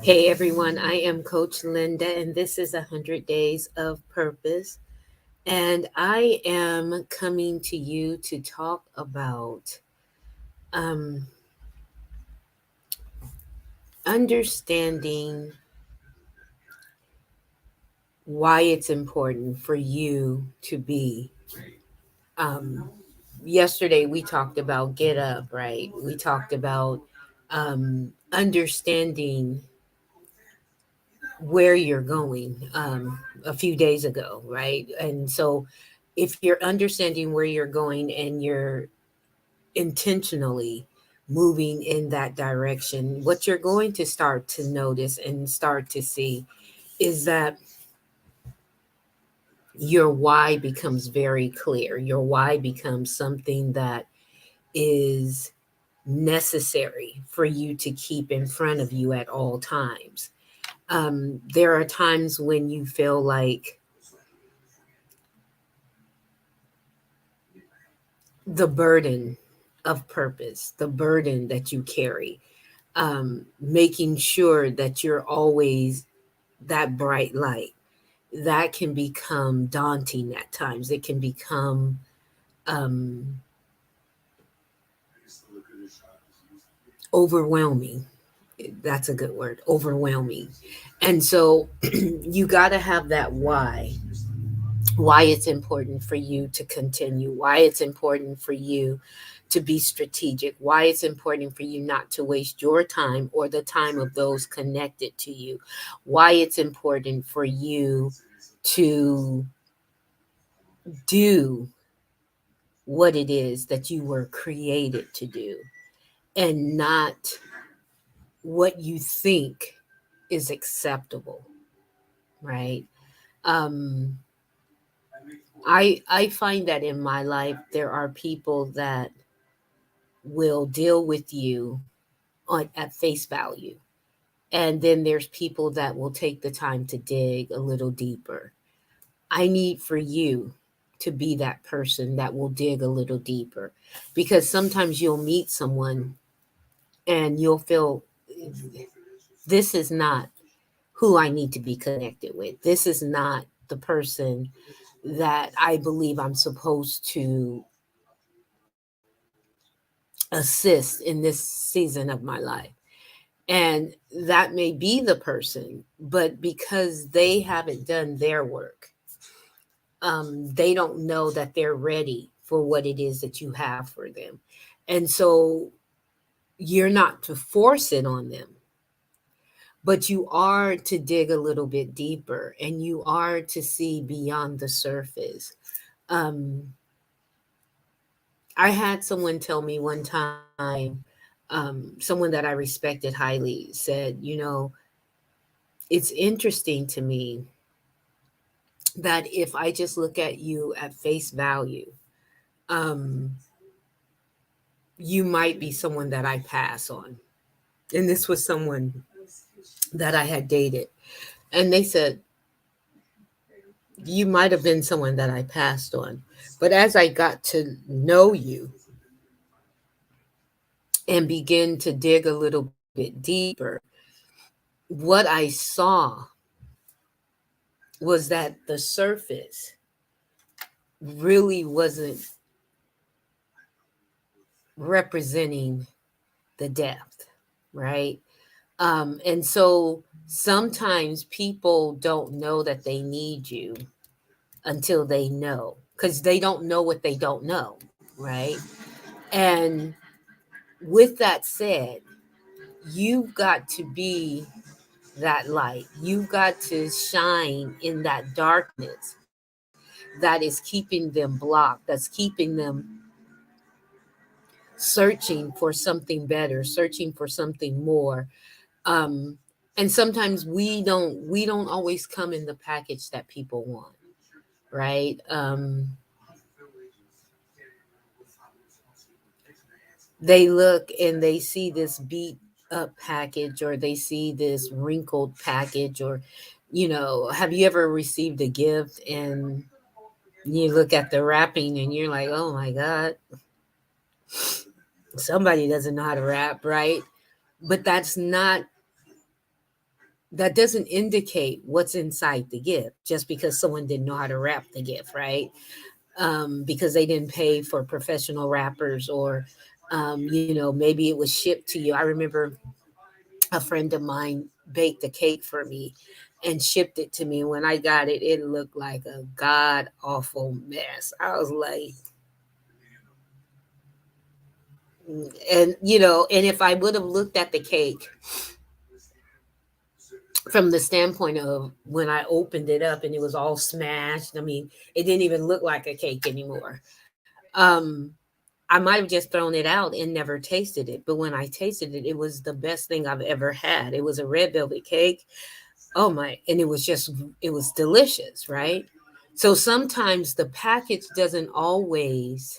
Hey everyone, I am Coach Linda, and this is 100 Days of Purpose. And I am coming to you to talk about um, understanding why it's important for you to be. Um, Yesterday, we talked about get up, right? We talked about understanding where you're going a few days ago, right? And so, if you're understanding where you're going and you're intentionally moving in that direction, what you're going to start to notice and start to see is that your why becomes very clear. Your why becomes something that is necessary for you to keep in front of you at all times. There are times when you feel like the burden of purpose, the burden that you carry, making sure that you're always that bright light, that can become daunting at times. It can become um, overwhelming. That's a good word, overwhelming. And so you got to have that why it's important for you to continue, why it's important for you to be strategic, why it's important for you not to waste your time or the time of those connected to you, why it's important for you to do what it is that you were created to do and not what you think is acceptable, right? Um, I find that in my life there are people that will deal with you on at face value. And then there's people that will take the time to dig a little deeper. I need for you to be that person that will dig a little deeper because sometimes you'll meet someone and you'll feel this is not who I need to be connected with. This is not the person that I believe I'm supposed to assist in this season of my life. And that may be the person, but because they haven't done their work, they don't know that they're ready for what it is that you have for them. And so you're not to force it on them, but you are to dig a little bit deeper and you are to see beyond the surface. Um, I had someone tell me one time, someone that I respected highly said, it's interesting to me that if I just look at you at face value, um, you might be someone that I pass on. And this was someone that I had dated. And they said, you might have been someone that I passed on. But as I got to know you and begin to dig a little bit deeper, what I saw was that the surface really wasn't representing the depth, right? And so sometimes people don't know that they need you until they know, because they don't know what they don't know, right? And with that said, you've got to be that light. You've got to shine in that darkness that is keeping them blocked, that's keeping them searching for something better, searching for something more. Um, and sometimes we don't always come in the package that people want, right? They look and they see this beat up package, or they see this wrinkled package, or, have you ever received a gift and you look at the wrapping and you're like, oh my God, somebody doesn't know how to wrap, right? But that doesn't indicate what's inside the gift just because someone didn't know how to wrap the gift, right? Because they didn't pay for professional wrappers, or maybe it was shipped to you. I remember a friend of mine baked a cake for me and shipped it to me. When I got it, it looked like a god awful mess. I was like, and if I would have looked at the cake from the standpoint of when I opened it up and it was all smashed, I mean, it didn't even look like a cake anymore. Um, I might have just thrown it out and never tasted it. But when I tasted it, it was the best thing I've ever had. It was a red velvet cake. Oh my, and it was delicious, right? So sometimes the package doesn't always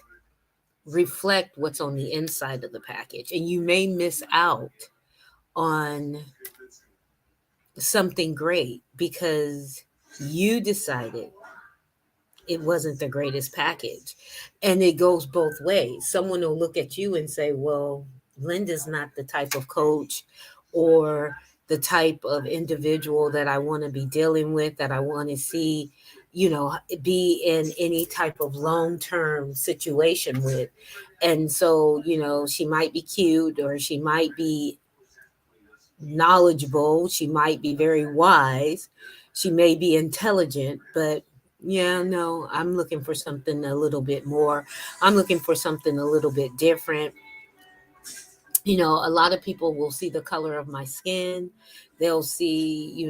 reflect what's on the inside of the package. And you may miss out on something great because you decided it wasn't the greatest package. And it goes both ways. Someone will look at you and say, well, Linda's not the type of coach or the type of individual that I want to be dealing with, that I want to see, be in any type of long term situation with. And so, she might be cute, or she might be knowledgeable, she might be very wise, she may be intelligent, but yeah, no, I'm looking for something a little bit more. I'm looking for something a little bit different. A lot of people will see the color of my skin. They'll see,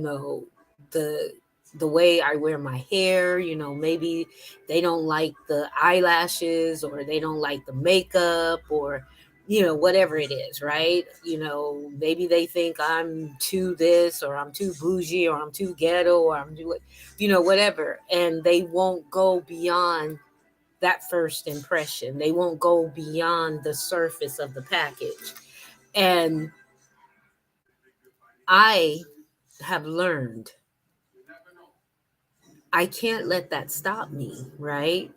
the the way I wear my hair, maybe they don't like the eyelashes, or they don't like the makeup, or whatever it is, right? Maybe they think I'm too this, or I'm too bougie, or I'm too ghetto, or I'm too, whatever. And they won't go beyond that first impression. They won't go beyond the surface of the package. And I have learned I can't let that stop me, right?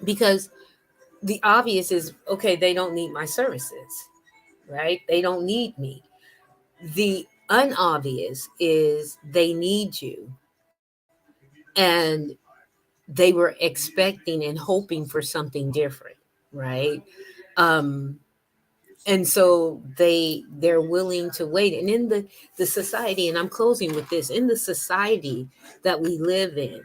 Because the obvious is, okay, they don't need my services, right? They don't need me. The unobvious is they need you. And they were expecting and hoping for something different, right? Um, and so they're willing to wait. And in the society, and I'm closing with this, in the society that we live in,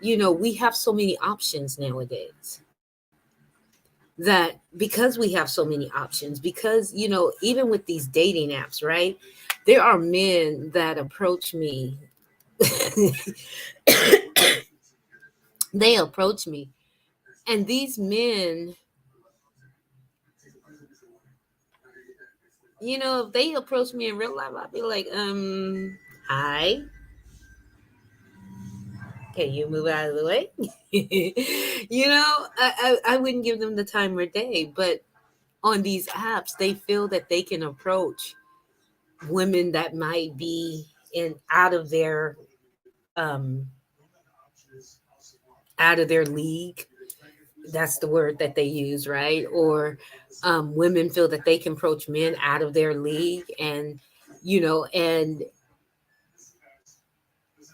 we have so many options nowadays, that because we have so many options, because even with these dating apps, right, there are men that approach me. They approach me, and these men, if they approach me in real life, I'd be like, hi, can you move out of the way? I wouldn't give them the time or day. But on these apps, they feel that they can approach women that might be in um out of their league. That's the word that they use, right? Or women feel that they can approach men out of their league. And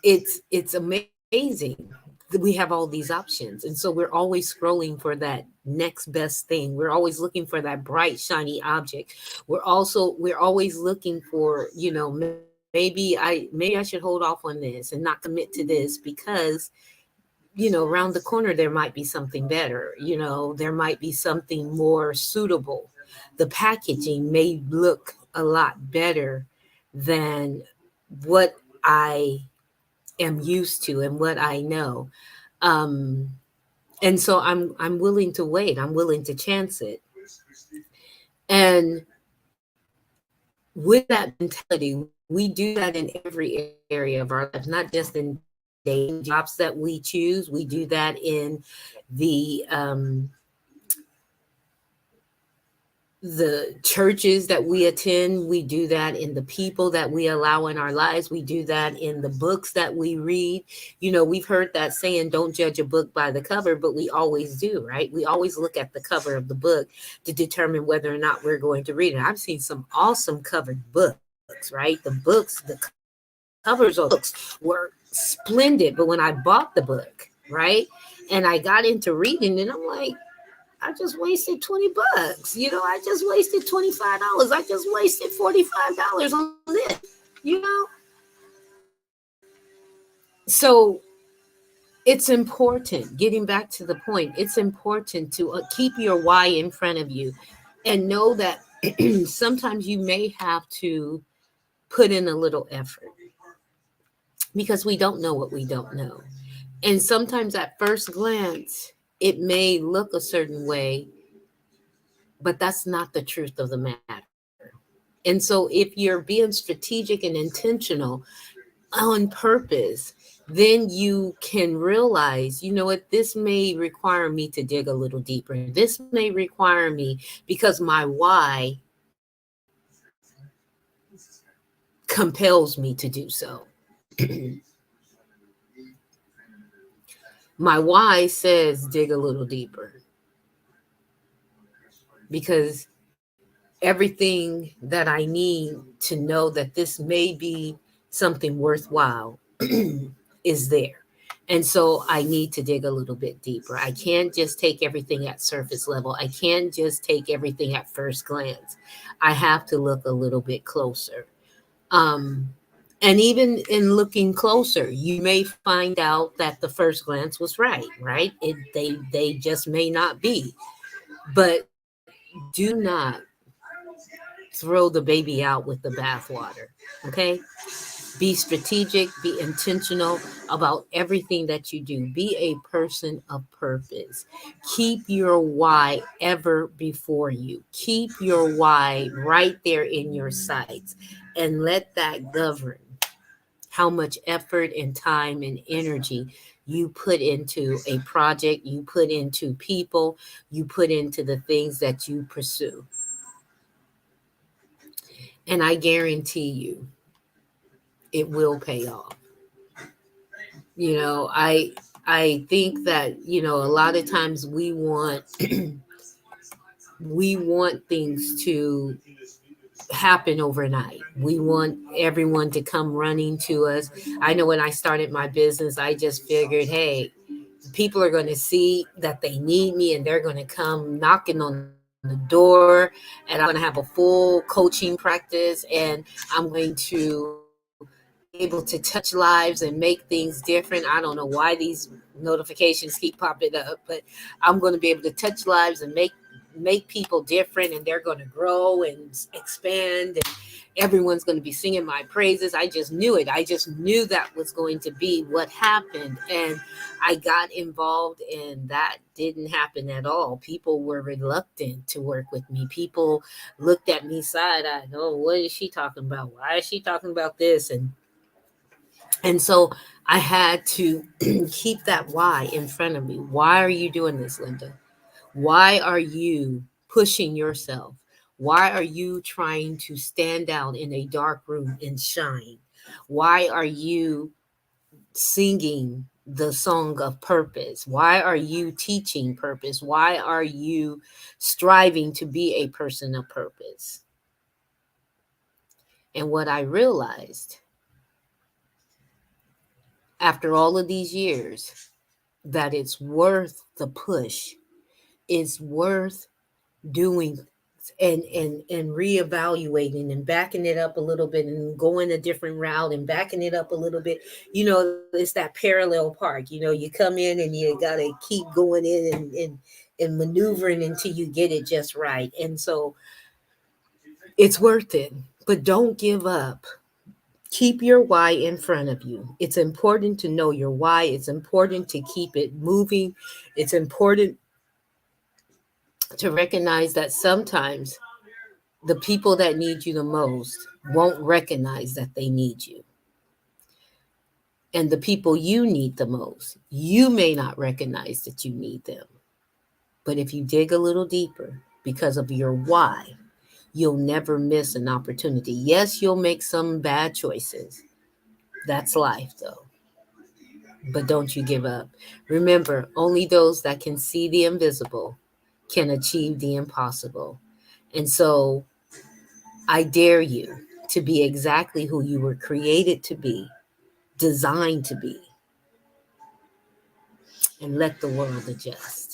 it's amazing that we have all these options. And so we're always scrolling for that next best thing. We're always looking for that bright shiny object. We're always looking for, maybe I should hold off on this and not commit to this, because around the corner there might be something better. There might be something more suitable. The packaging may look a lot better than what I am used to and what I know. Um, and so I'm willing to wait. I'm willing to chance it. And with that mentality, we do that in every area of our lives, not just in dating, jobs that we choose. We do that in the the churches that we attend, we do that in the people that we allow in our lives, we do that in the books that we read. You know, we've heard that saying, don't judge a book by the cover, but we always do, right? We always look at the cover of the book to determine whether or not we're going to read it. I've seen some awesome covered books, right? The covers of the books were splendid, but when I bought the book, right, and I got into reading, and I'm like, I just wasted $20. You know, I just wasted $25. I just wasted $45 on this, you know? So it's important, getting back to the point, it's important to keep your why in front of you and know that sometimes you may have to put in a little effort because we don't know what we don't know. And sometimes at first glance, it may look a certain way, but that's not the truth of the matter. And so if you're being strategic and intentional on purpose, then you can realize, you know what, this may require me to dig a little deeper. This may require me because my why compels me to do so. My why says dig a little deeper because everything that I need to know that this may be something worthwhile is there. And so I need to dig a little bit deeper. I can't just take everything at surface level. I can't just take everything at first glance. I have to look a little bit closer. Um, and even in looking closer, you may find out that the first glance was right, right? They just may not be. But do not throw the baby out with the bathwater. Okay? Be strategic, be intentional about everything that you do. Be a person of purpose. Keep your why ever before you. Keep your why right there in your sights and let that govern how much effort and time and energy you put into a project, you put into people, you put into the things that you pursue. And I guarantee you, it will pay off. You know, I think that, you know, a lot of times we want we want things to happen overnight. We want everyone to come running to us. I know when I started my business, I just figured, hey, people are going to see that they need me and they're going to come knocking on the door, and I'm going to have a full coaching practice, and I'm going to be able to touch lives and make things different. I don't know why these notifications keep popping up, but I'm going to be able to touch lives and make people different, and they're going to grow and expand, and everyone's going to be singing my praises. I just knew it. I just knew that was going to be what happened. And I got involved, and that didn't happen at all. People were reluctant to work with me. People looked at me side eyed. Oh, what is she talking about? Why is she talking about this? And so I had to keep that why in front of me. Why are you doing this, Linda? Why are you pushing yourself? Why are you trying to stand out in a dark room and shine? Why are you singing the song of purpose? Why are you teaching purpose? Why are you striving to be a person of purpose? And what I realized after all of these years, that it's worth the push. It's worth doing and reevaluating and backing it up a little bit and going a different route and backing it up a little bit. You know, it's that parallel park. You know, you come in and you gotta keep going in and maneuvering until you get it just right. And so it's worth it. But don't give up. Keep your why in front of you. It's important to know your why. It's important to keep it moving. It's important to recognize that sometimes the people that need you the most won't recognize that they need you. And the people you need the most, you may not recognize that you need them. But if you dig a little deeper, because of your why, you'll never miss an opportunity. Yes, you'll make some bad choices. That's life, though. But don't you give up. Remember, only those that can see the invisible can achieve the impossible. And so I dare you to be exactly who you were created to be, designed to be, and let the world adjust.